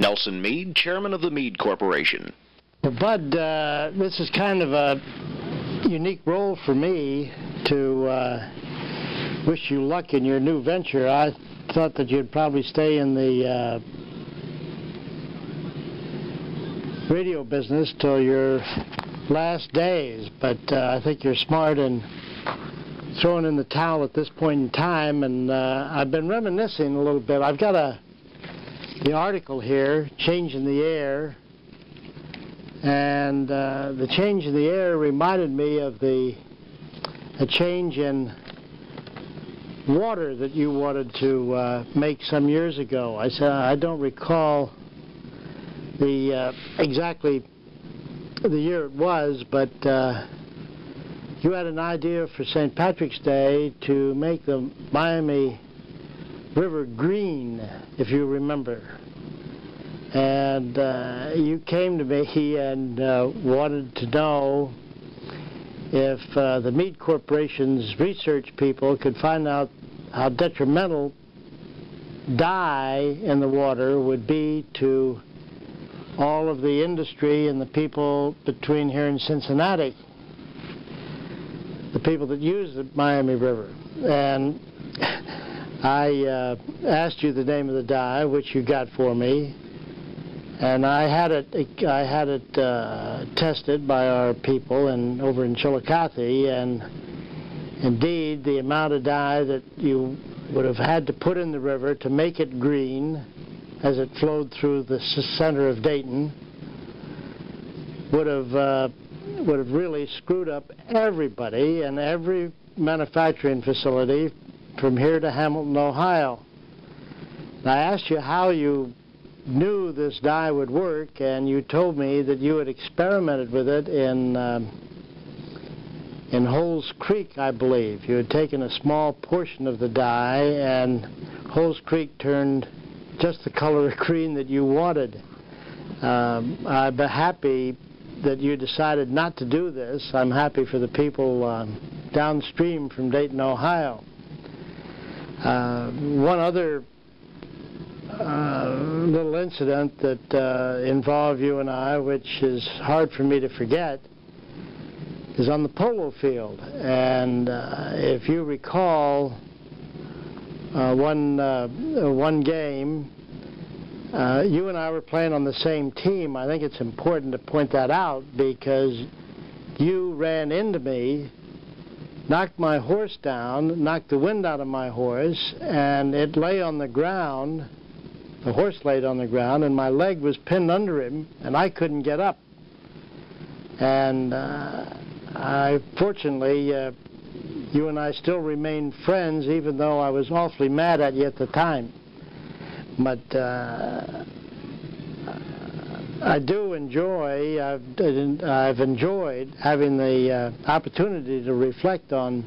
Nelson Meade, chairman of the Meade Corporation. Well, Bud, this is kind of a unique role for me to wish you luck in your new venture. I thought that you'd probably stay in the radio business till your last days, but I think you're smart in throwing in the towel at this point in time, and I've been reminiscing a little bit. I've got the article here, Change in the Air, and the change in the air reminded me of a change in water that you wanted to make some years ago. I said I don't recall exactly the year it was, but you had an idea for St. Patrick's Day to make the Miami River green, if you remember. And you came to me and wanted to know if the Meade Corporation's research people could find out how detrimental dye in the water would be to all of the industry and the people between here and Cincinnati, the people that use the Miami River. And I asked you the name of the dye, which you got for me, and I had it tested by our people over in Chillicothe, and indeed the amount of dye that you would have had to put in the river to make it green as it flowed through the center of Dayton would have really screwed up everybody and every manufacturing facility from here to Hamilton, Ohio. And I asked you how you knew this dye would work, and you told me that you had experimented with it in Holes Creek, I believe. You had taken a small portion of the dye, and Holes Creek turned just the color of green that you wanted. I'm happy that you decided not to do this. I'm happy for the people downstream from Dayton, Ohio. One other little incident that involved you and I, which is hard for me to forget, is on the polo field. And if you recall, one game, you and I were playing on the same team. I think it's important to point that out because you ran into me, knocked my horse down, knocked the wind out of my horse, and it lay on the ground. The horse laid on the ground, and my leg was pinned under him, and I couldn't get up. And fortunately, you and I still remain friends, even though I was awfully mad at you at the time. But I do enjoy, I've enjoyed having the opportunity to reflect on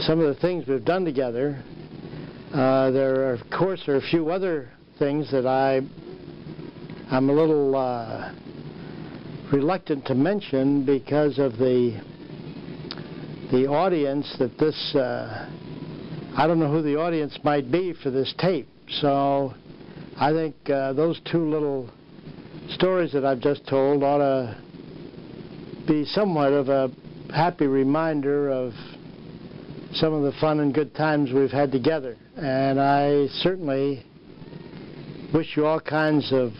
some of the things we've done together. There are, of course, a few other things that I'm a little reluctant to mention because of the audience that this, I don't know who the audience might be for this tape. So I think those two little stories that I've just told ought to be somewhat of a happy reminder of some of the fun and good times we've had together. And I certainly wish you all kinds of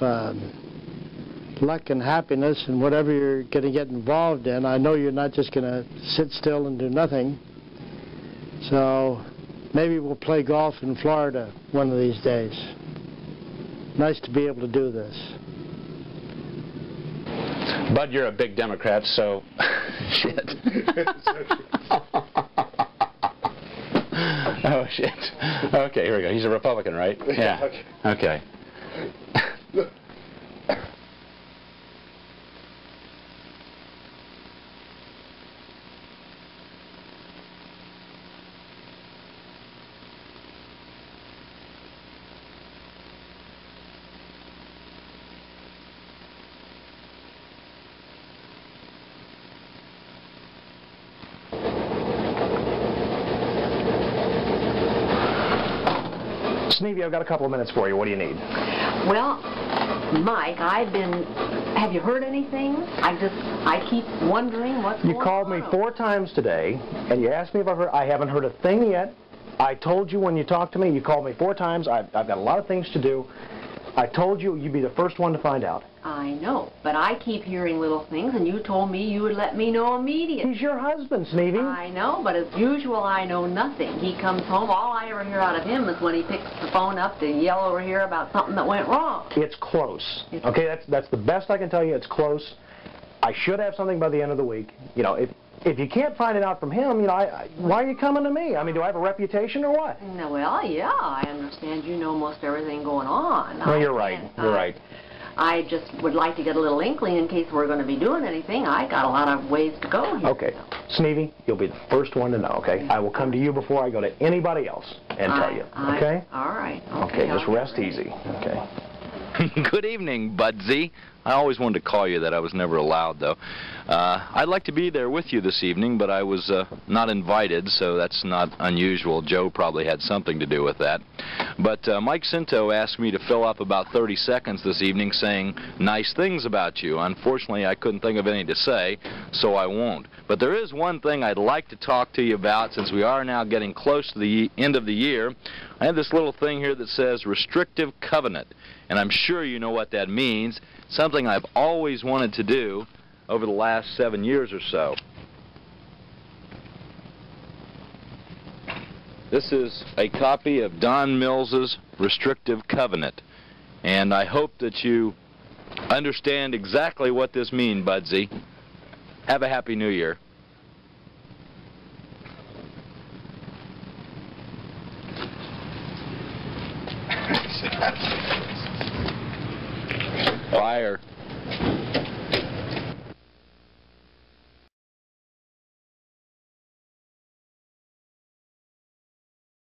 luck and happiness in whatever you're going to get involved in. I know you're not just going to sit still and do nothing. So maybe we'll play golf in Florida one of these days. Nice to be able to do this. Bud, you're a big Democrat, so shit. Oh, shit. Okay, here we go. He's a Republican, right? Yeah. Okay. Sneevy, I've got a couple of minutes for you. What do you need? Well, Mike, have you heard anything? I keep wondering what's going on. You called me 4 times today, and you asked me if I've heard. I haven't heard a thing yet. I told you when you talked to me, you called me 4 times. I've got a lot of things to do. I told you you'd be the first one to find out. I know, but I keep hearing little things, and you told me you would let me know immediately. He's your husband, Sneevy. I know, but as usual, I know nothing. He comes home, all I ever hear out of him is when he picks the phone up to yell over here about something that went wrong. It's close. Okay, that's the best I can tell you. It's close. I should have something by the end of the week. You know, if you can't find it out from him, you know, why are you coming to me? I mean, do I have a reputation or what? No, well, yeah, I understand you know most everything going on. No, you're right. You're right. I just would like to get a little inkling in case we're going to be doing anything. I got a lot of ways to go here. Okay. Sneevy, you'll be the first one to know, okay? I will come to you before I go to anybody else and tell you, okay? All right. Okay, just rest easy, okay? Good evening, Budsy. I always wanted to call you that. I was never allowed, though. I'd like to be there with you this evening, but I was not invited, so that's not unusual. Joe probably had something to do with that. But Mike Scinto asked me to fill up about 30 seconds this evening saying nice things about you. Unfortunately, I couldn't think of any to say, so I won't. But there is one thing I'd like to talk to you about since we are now getting close to the end of the year. I have this little thing here that says restrictive covenant, and I'm sure you know what that means. Something I've always wanted to do over the last 7 years or so. This is a copy of Don Mills's restrictive covenant, and I hope that you understand exactly what this means, Budsy. Have a Happy New Year. Liar.